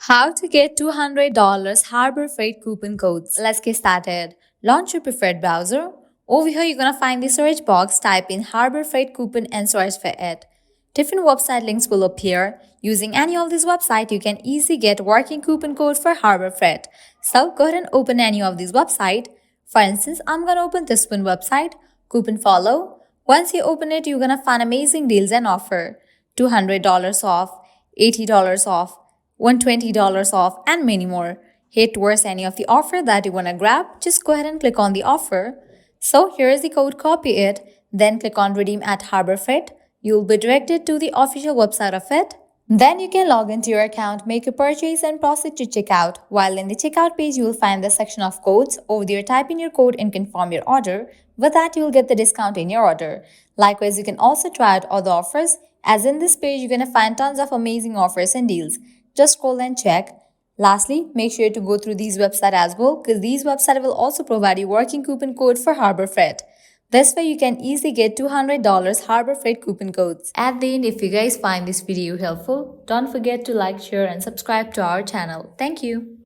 How to get $200 Harbor Freight coupon codes. Let's get started. Launch your preferred browser. Over here, you're gonna find the search box, type in Harbor Freight coupon and search for it. Different website links will appear. Using any of these websites, you can easily get working coupon code for Harbor Freight. So go ahead and open any of these websites. For instance, I'm gonna open this one website, Coupon Follow. Once you open it, you're gonna find amazing deals and offer. $200 off, $80 off, $120 off, and many more. Head towards any of the offer that you want to grab, just go ahead and click on the offer. So here is the code, copy it, then click on redeem at Harbor Freight. You'll be directed to the official website of it. Then you can log into your account, make a purchase and proceed to checkout. While in the checkout page, you will find the section of codes. Over there, type in your code and confirm your order. With that, you will get the discount in your order. Likewise, you can also try out other offers. As in this page, you're going to find tons of amazing offers and deals. Just scroll and check. Lastly, make sure to go through these websites as well, because these websites will also provide you working coupon code for Harbor Freight. This way you can easily get $200 Harbor Freight coupon codes. At the end, if you guys find this video helpful, don't forget to like, share and subscribe to our channel. Thank you.